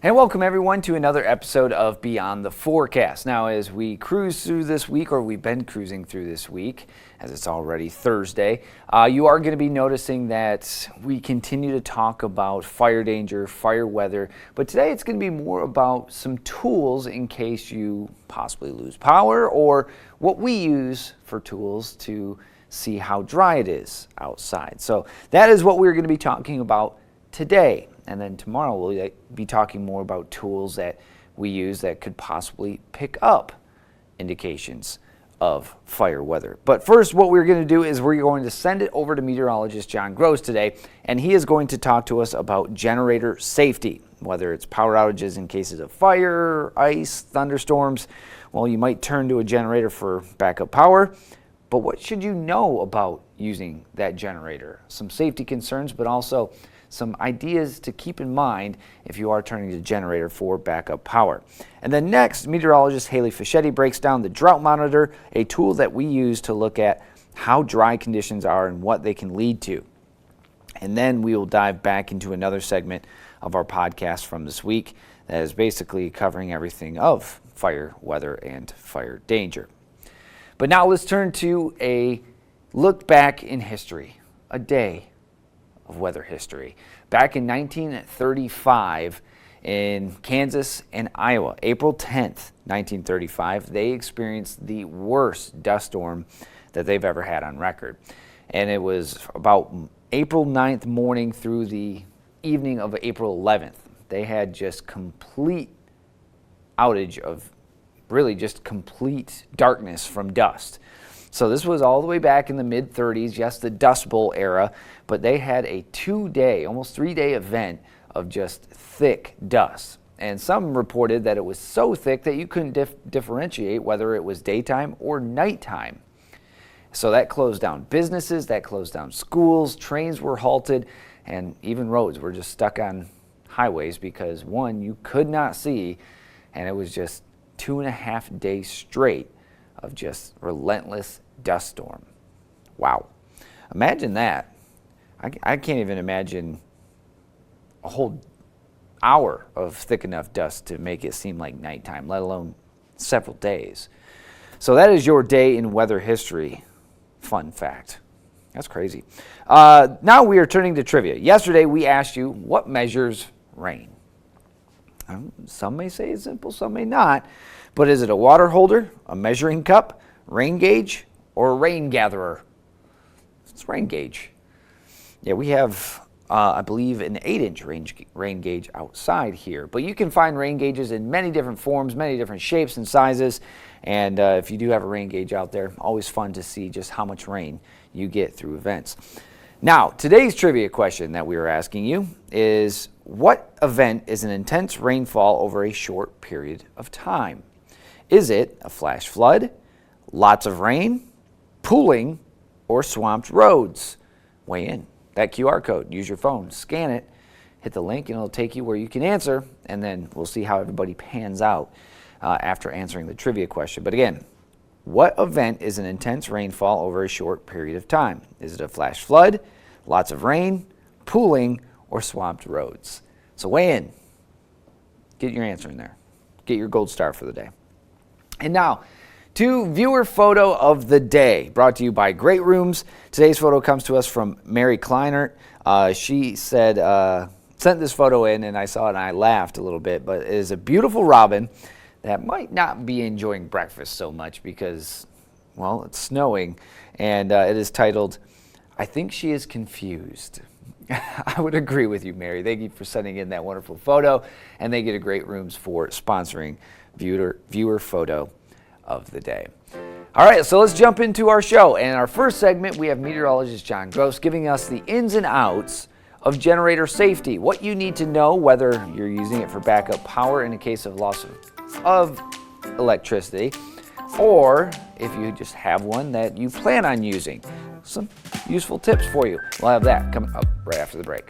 And welcome everyone to another episode of Beyond the Forecast. Now, as we cruise through this week, or we've been cruising through this week, as it's already Thursday, you are going to be noticing that we continue to talk about fire danger, fire weather, but today it's going to be more about some tools in case you possibly lose power, or what we use for tools to see how dry it is outside. So that is what we're going to be talking about today. And then tomorrow we'll be talking more about tools that we use that could possibly pick up indications of fire weather. But first, what we're going to do is we're going to send it over to Meteorologist John Gross today, and he is going to talk to us about generator safety, whether it's power outages in cases of fire, ice, thunderstorms. Well, you might turn to a generator for backup power, but what should you know about using that generator? Some safety concerns, but also some ideas to keep in mind if you are turning to the generator for backup power. And then next, Meteorologist Haley Fiaschetti breaks down the Drought Monitor, a tool that we use to look at how dry conditions are and what they can lead to. And then we will dive back into another segment of our podcast from this week that is basically covering everything of fire weather and fire danger. But now let's turn to a look back in history, a day of weather history. Back in 1935 in Kansas and Iowa, April 10th, 1935, they experienced the worst dust storm that they've ever had on record. And it was about April 9th morning through the evening of April 11th. They had just complete outage of really just complete darkness from dust. So this was all the way back in the mid-30s, yes, the Dust Bowl era, but they had a 2-day, almost 3-day event of just thick dust. And some reported that it was so thick that you couldn't differentiate whether it was daytime or nighttime. So that closed down businesses, that closed down schools, trains were halted, and even roads were just stuck on highways because, one, you could not see, and it was just 2.5 days straight of just relentless dust storm. Wow. Imagine that. I can't even imagine a whole hour of thick enough dust to make it seem like nighttime, let alone several days. So that is your day in weather history. Fun fact. That's crazy. Now we are turning to trivia. Yesterday we asked you what measures rain. Some may say it's simple, some may not. But is it a water holder, a measuring cup, rain gauge, or a rain gatherer? It's rain gauge. Yeah, we have, I believe, an 8-inch rain gauge outside here. But you can find rain gauges in many different forms, many different shapes and sizes. And if you do have a rain gauge out there, always fun to see just how much rain you get through events. Now, today's trivia question that we are asking you is, what event is an intense rainfall over a short period of time? Is it a flash flood, lots of rain, pooling, or swamped roads? Weigh in. That QR code, use your phone, scan it, hit the link, and it'll take you where you can answer, and then we'll see how everybody pans out after answering the trivia question. But again, what event is an intense rainfall over a short period of time? Is it a flash flood, lots of rain, pooling, or swamped roads? So weigh in. Get your answer in there. Get your gold star for the day. And now, to viewer photo of the day, brought to you by Great Rooms. Today's photo comes to us from Mary Kleinert. She said, sent this photo in, and I saw it and I laughed a little bit, but it is a beautiful robin that might not be enjoying breakfast so much because, well, it's snowing, and it is titled, "I Think She Is Confused." I would agree with you, Mary. Thank you for sending in that wonderful photo, and they get a Great Rooms for sponsoring viewer photo of the day. All right, so let's jump into our show. And in our first segment, we have Meteorologist John Gross giving us the ins and outs of generator safety, what you need to know whether you're using it for backup power in a case of loss of electricity, or if you just have one that you plan on using. Some useful tips for you. We'll have that coming up right after the break.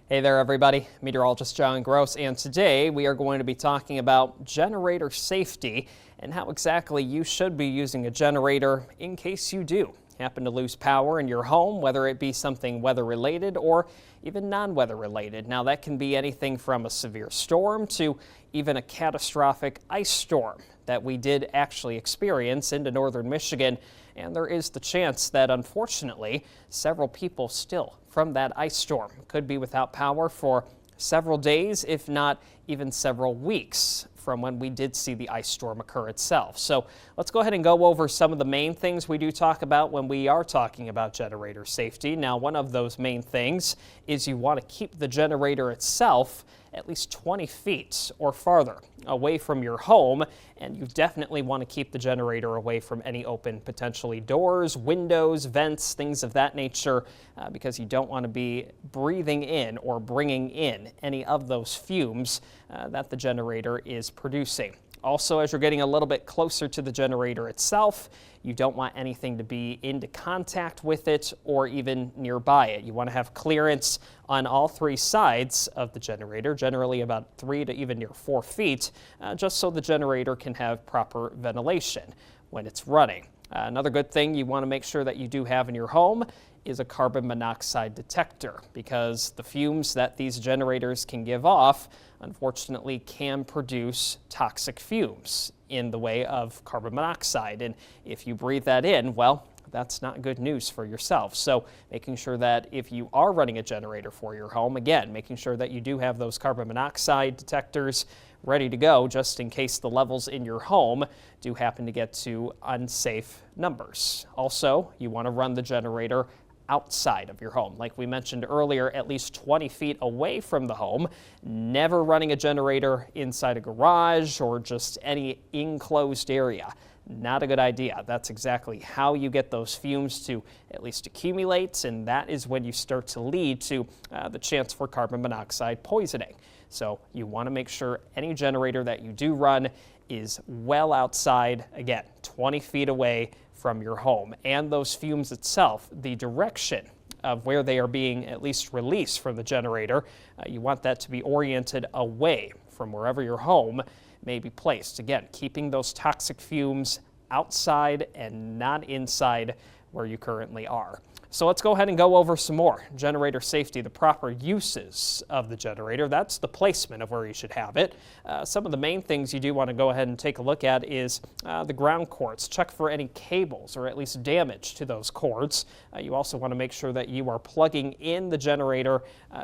Hey there everybody, Meteorologist John Gross, and today we are going to be talking about generator safety and how exactly you should be using a generator in case you do happen to lose power in your home, whether it be something weather related or even non-weather related. Now that can be anything from a severe storm to even a catastrophic ice storm that we did actually experience into northern Michigan. And there is the chance that, unfortunately, several people still from that ice storm could be without power for several days, if not even several weeks from when we did see the ice storm occur itself. So let's go ahead and go over some of the main things we do talk about when we are talking about generator safety. Now, one of those main things is you want to keep the generator itself at least 20 feet or farther away from your home, and you definitely want to keep the generator away from any open, potentially doors, windows, vents, things of that nature, because you don't want to be breathing in or bringing in any of those fumes that the generator is producing. Also, as you're getting a little bit closer to the generator itself, you don't want anything to be into contact with it or even nearby it. You want to have clearance on all three sides of the generator, generally about 3 to even near 4 feet, just so the generator can have proper ventilation when it's running. Another good thing you want to make sure that you do have in your home is a carbon monoxide detector, because the fumes that these generators can give off, unfortunately, can produce toxic fumes in the way of carbon monoxide. And if you breathe that in, well, that's not good news for yourself. So making sure that if you are running a generator for your home, again, making sure that you do have those carbon monoxide detectors ready to go just in case the levels in your home do happen to get to unsafe numbers. Also, you want to run the generator outside of your home. Like we mentioned earlier, at least 20 feet away from the home. Never running a generator inside a garage or just any enclosed area. Not a good idea. That's exactly how you get those fumes to at least accumulate, and that is when you start to lead to the chance for carbon monoxide poisoning. So you want to make sure any generator that you do run is well outside, again, 20 feet away from your home. And those fumes itself, the direction of where they are being at least released from the generator, you want that to be oriented away from wherever your home may be placed. Again, keeping those toxic fumes outside and not inside where you currently are. So let's go ahead and go over some more generator safety, the proper uses of the generator. That's the placement of where you should have it. Some of the main things you do want to go ahead and take a look at is the ground cords. Check for any cables or at least damage to those cords. You also want to make sure that you are plugging in the generator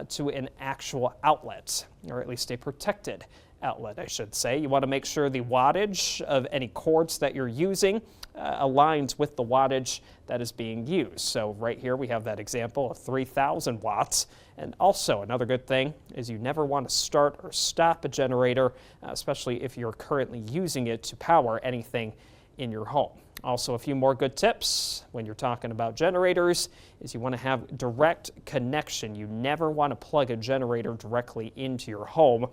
to an actual outlet, or at least a protected outlet, I should say. You want to make sure the wattage of any cords that you're using aligns with the wattage that is being used. So right here we have that example of 3,000 watts. And also another good thing is you never want to start or stop a generator, especially if you're currently using it to power anything in your home. Also, a few more good tips when you're talking about generators is you want to have direct connection. You never want to plug a generator directly into your home.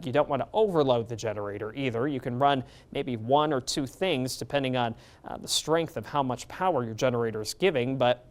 You don't want to overload the generator either. You can run maybe 1 or 2 things depending on the strength of how much power your generator is giving, but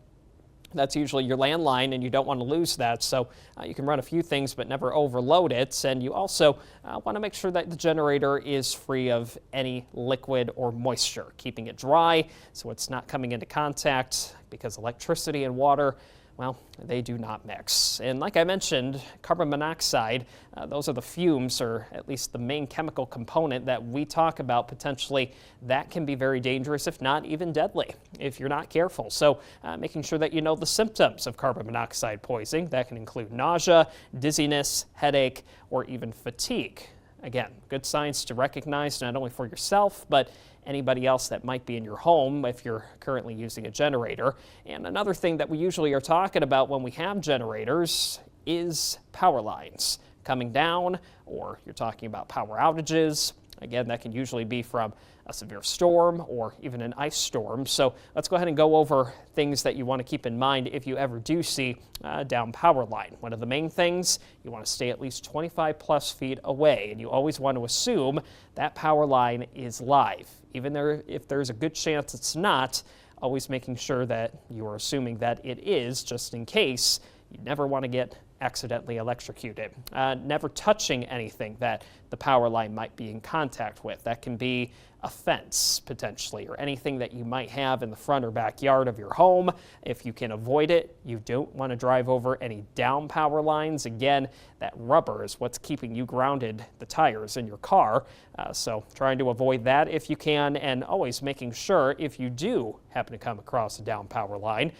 that's usually your landline, and you don't want to lose that. So you can run a few things, but never overload it. And you also want to make sure that the generator is free of any liquid or moisture, keeping it dry so it's not coming into contact, because electricity and water, well, they do not mix. And like I mentioned, carbon monoxide, those are the fumes, or at least the main chemical component that we talk about potentially. That can be very dangerous, if not even deadly, if you're not careful. So making sure that you know the symptoms of carbon monoxide poisoning. That can include nausea, dizziness, headache, or even fatigue. Again, good signs to recognize not only for yourself, but anybody else that might be in your home if you're currently using a generator. And another thing that we usually are talking about when we have generators is power lines coming down, or you're talking about power outages. Again, that can usually be from a severe storm or even an ice storm. So let's go ahead and go over things that you want to keep in mind if you ever do see a down power line. One of the main things, you want to stay at least 25 plus feet away, and you always want to assume that power line is live. Even if there's a good chance it's not, always making sure that you are assuming that it is, just in case. You never want to get accidentally electrocuted. Never touching anything that the power line might be in contact with. That can be a fence, potentially, or anything that you might have in the front or backyard of your home. If you can avoid it, you don't want to drive over any down power lines. Again, that rubber is what's keeping you grounded, the tires in your car. So trying to avoid that if you can, and always making sure, if you do happen to come across a down power line,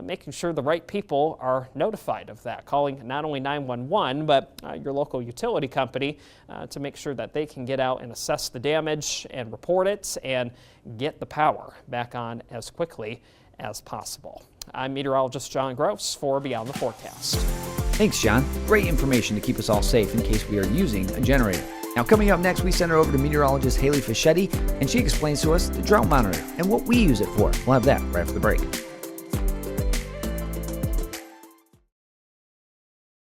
making sure the right people are notified of that, calling not only 911, but your local utility company to make sure that they can get out and assess the damage and report it and get the power back on as quickly as possible. I'm Meteorologist John Gross for Beyond the Forecast. Thanks, John. Great information to keep us all safe in case we are using a generator. Now, coming up next, we send her over to meteorologist Haley Fiaschetti, and she explains to us the Drought Monitor and what we use it for. We'll have that right after the break.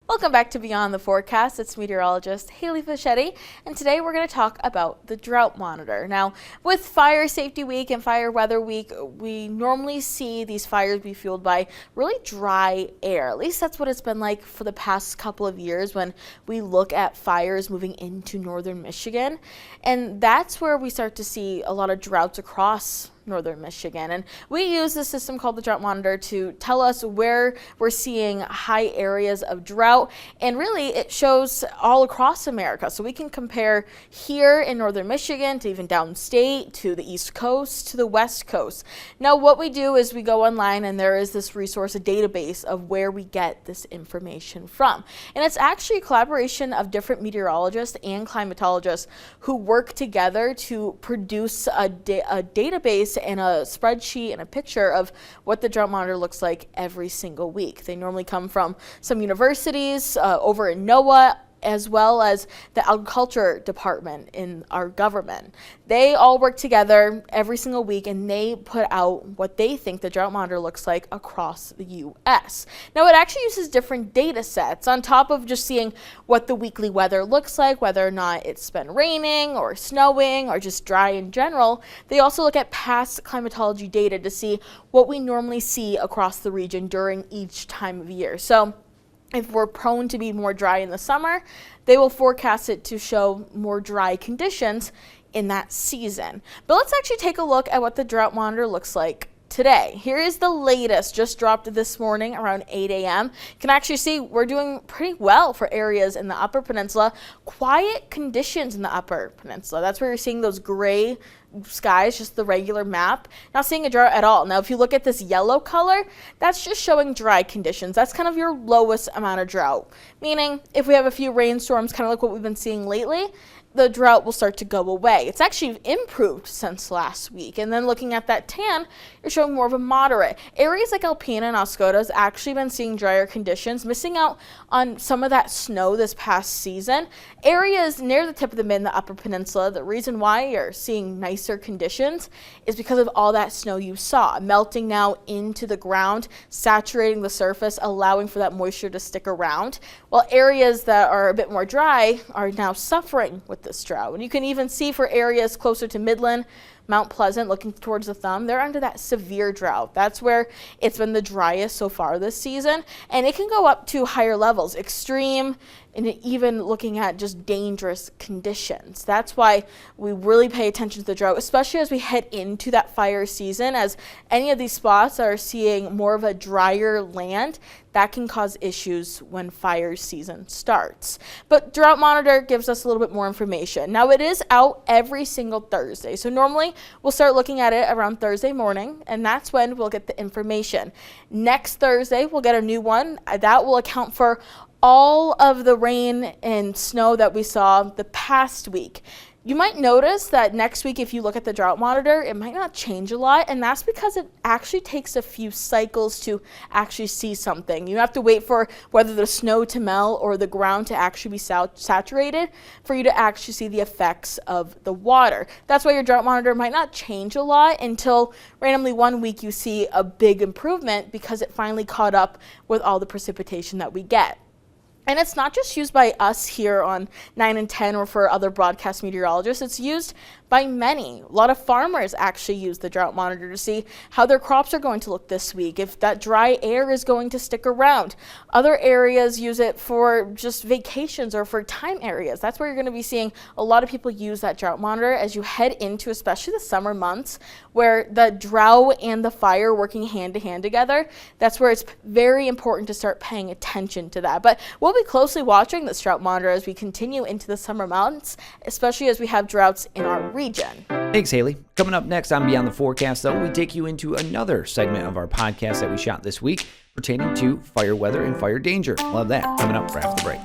Welcome back to Beyond the Forecast. It's meteorologist Haley Fiaschetti, and today we're going to talk about the Drought Monitor. Now, with Fire Safety Week and Fire Weather Week, we normally see these fires be fueled by really dry air. At least that's what it's been like for the past couple of years when we look at fires moving into northern Michigan. And that's where we start to see a lot of droughts across northern Michigan. And we use this system called the Drought Monitor to tell us where we're seeing high areas of drought. And really, it shows all across America. So we can compare here in northern Michigan to even downstate, to the East Coast, to the West Coast. Now, what we do is we go online, and there is this resource, a database of where we get this information from. And it's actually a collaboration of different meteorologists and climatologists who work together to produce a database and a spreadsheet and a picture of what the Drought Monitor looks like every single week. They normally come from some universities over in NOAA, as well as the agriculture department in our government. They all work together every single week, and they put out what they think the Drought Monitor looks like across the U.S. Now, it actually uses different data sets on top of just seeing what the weekly weather looks like, whether or not it's been raining or snowing or just dry in general. They also look at past climatology data to see what we normally see across the region during each time of year. So if we're prone to be more dry in the summer, they will forecast it to show more dry conditions in that season. But let's actually take a look at what the Drought Monitor looks like today. Here is the latest, just dropped this morning around 8 a.m. You can actually see we're doing pretty well for areas in the Upper Peninsula. Quiet conditions in the Upper Peninsula. That's where you're seeing those gray skies, just the regular map. Not seeing a drought at all. Now, if you look at this yellow color, that's just showing dry conditions. That's kind of your lowest amount of drought. Meaning, if we have a few rainstorms, kind of like what we've been seeing lately, the drought will start to go away. It's actually improved since last week. And then looking at that tan, you're showing more of a moderate. Areas like Alpena and Oscoda has actually been seeing drier conditions, missing out on some of that snow this past season. Areas near the tip of the mid and the Upper Peninsula, the reason why you're seeing nicer conditions is because of all that snow you saw, melting now into the ground, saturating the surface, allowing for that moisture to stick around. While areas that are a bit more dry are now suffering with this drought. And you can even see for areas closer to Midland, Mount Pleasant, looking towards the thumb, they're under that severe drought. That's where it's been the driest so far this season, and it can go up to higher levels, extreme, and even looking at just dangerous conditions. That's why we really pay attention to the drought, especially as we head into that fire season, as any of these spots are seeing more of a drier land. That can cause issues when fire season starts. But Drought Monitor gives us a little bit more information. Now, it is out every single Thursday. So normally we'll start looking at it around Thursday morning, and that's when we'll get the information. Next Thursday, we'll get a new one. That will account for all of the rain and snow that we saw the past week. You might notice that next week, if you look at the Drought Monitor, it might not change a lot, and that's because it actually takes a few cycles to actually see something. You have to wait for whether the snow to melt or the ground to actually be saturated for you to actually see the effects of the water. That's why your Drought Monitor might not change a lot until randomly one week you see a big improvement because it finally caught up with all the precipitation that we get. And it's not just used by us here on 9 and 10 or for other broadcast meteorologists. It's used by many. A lot of farmers actually use the drought monitor to see how their crops are going to look this week, if that dry air is going to stick around. Other areas use it for just vacations or for time areas. That's where you're going to be seeing a lot of people use that drought monitor as you head into especially the summer months where the drought and the fire working hand to hand together. That's where it's very important to start paying attention to that. But we'll be closely watching this drought monitor as we continue into the summer months, especially as we have droughts in our region. Thanks, Haley. Coming up next on Beyond the Forecast, though, we take you into another segment of our podcast that we shot this week pertaining to fire weather and fire danger. Love that. Coming up right after the break.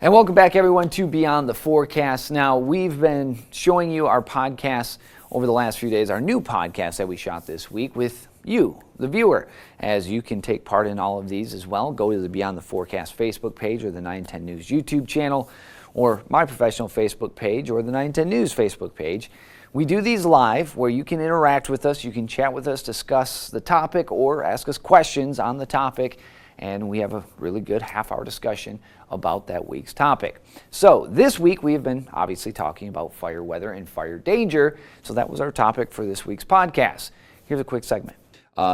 And welcome back, everyone, to Beyond the Forecast. Now, we've been showing you our podcasts over the last few days, our new podcast that we shot this week with you, the viewer, as you can take part in all of these as well. Go to the Beyond the Forecast Facebook page or the 910 News YouTube channel, or my professional Facebook page, or the 910 News Facebook page. We do these live where you can interact with us, you can chat with us, discuss the topic, or ask us questions on the topic, and we have a really good half-hour discussion about that week's topic. So this week we have been obviously talking about fire weather and fire danger, so that was our topic for this week's podcast. Here's a quick segment.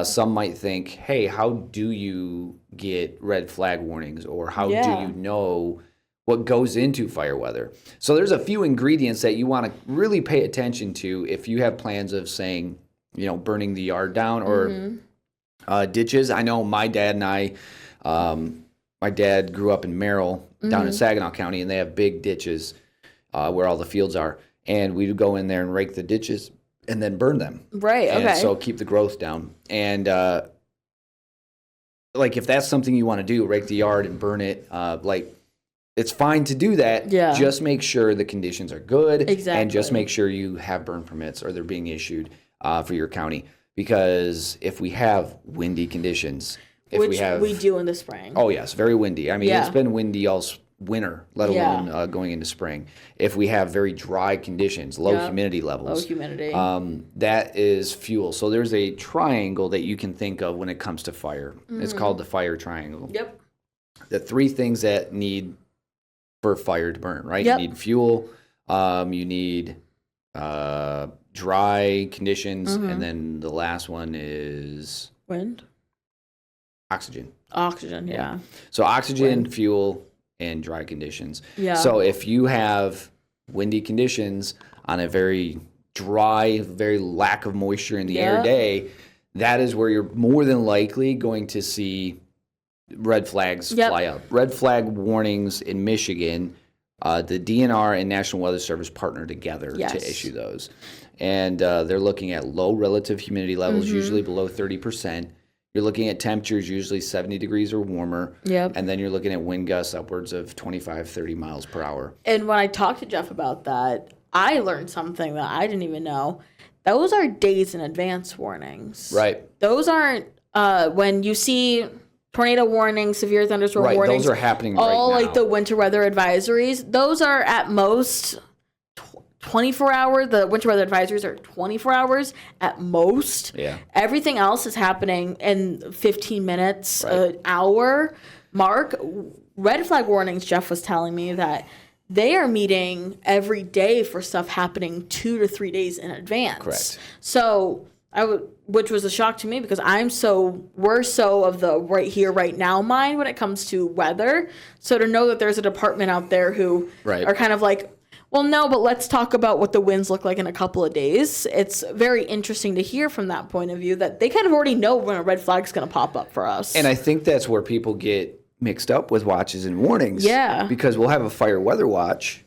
Some might think, hey, how do you get red flag warnings, or how do you know what goes into fire weather? So there's a few ingredients that you want to really pay attention to if you have plans of saying, burning the yard down or ditches. I know my dad and I, my dad grew up in Merrill down in Saginaw County, and they have big ditches where all the fields are. And we would go in there and rake the ditches and then burn them. Right, okay. And so keep the growth down. And if that's something you want to do, rake the yard and burn it, it's fine to do that. Yeah. Just make sure the conditions are good. Exactly. And just make sure you have burn permits or they're being issued for your county. Because if we have windy conditions, Which we do in the spring. Oh, yes, very windy. I mean, it's been windy all winter, let alone going into spring. If we have very dry conditions, low humidity levels. Low humidity. That is fuel. So there's a triangle that you can think of when it comes to fire. It's called the fire triangle. Yep. The three things that need for fire to burn, right? Yep. You need fuel, you need dry conditions, and then the last one is Wind? oxygen. Oxygen, yeah. So oxygen, fuel, and dry conditions. Yeah. So if you have windy conditions on a very dry, very lack of moisture in the air day, that is where you're more than likely going to see red flags fly up. Red flag warnings in Michigan, the DNR and National Weather Service partner together to issue those. And they're looking at low relative humidity levels, usually below 30%. You're looking at temperatures usually 70 degrees or warmer. Yep. And then you're looking at wind gusts upwards of 25, 30 miles per hour. And when I talked to Jeff about that, I learned something that I didn't even know. Those are days in advance warnings. Right. Those aren't when you see tornado warnings, severe thunderstorm warnings. Those are happening all right now. Like the winter weather advisories. Those are at most 24 hours. The winter weather advisories are 24 hours at most. Yeah. Everything else is happening in 15 minutes, an hour mark. Red flag warnings, Jeff was telling me that they are meeting every day for stuff happening 2 to 3 days in advance. Correct. So which was a shock to me because we're so of the right here, right now mind when it comes to weather. So to know that there's a department out there who are kind of like, well, no, but let's talk about what the winds look like in a couple of days. It's very interesting to hear from that point of view that they kind of already know when a red flag's going to pop up for us. And I think that's where people get mixed up with watches and warnings. Yeah. Because we'll have a fire weather watch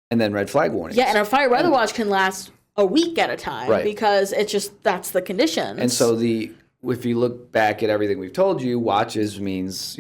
and then red flag warnings. Yeah, and a fire weather watch can last a week at a time because it's just that's the conditions. And so if you look back at everything we've told you, watches means,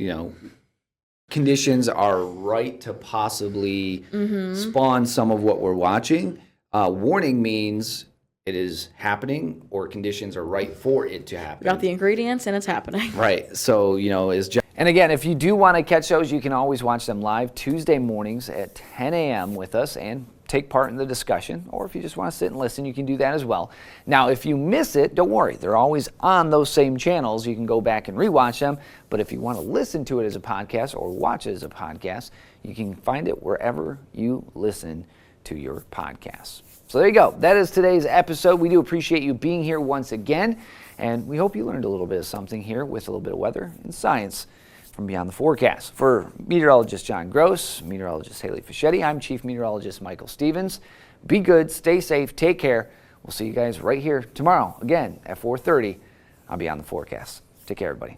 conditions are right to possibly spawn some of what we're watching. Warning means it is happening or conditions are right for it to happen. Got the ingredients and it's happening. Right. So, and again, if you do want to catch those, you can always watch them live Tuesday mornings at 10 a.m. with us and take part in the discussion, or if you just want to sit and listen, you can do that as well. Now, if you miss it, don't worry. They're always on those same channels. You can go back and rewatch them. But if you want to listen to it as a podcast or watch it as a podcast, you can find it wherever you listen to your podcasts. So there you go. That is today's episode. We do appreciate you being here once again, and we hope you learned a little bit of something here with a little bit of weather and science from Beyond the Forecast. For Meteorologist John Gross, Meteorologist Haley Fiaschetti, I'm Chief Meteorologist Michael Stevens. Be good, stay safe, take care. We'll see you guys right here tomorrow again at 4:30 on Beyond the Forecast. Take care, everybody.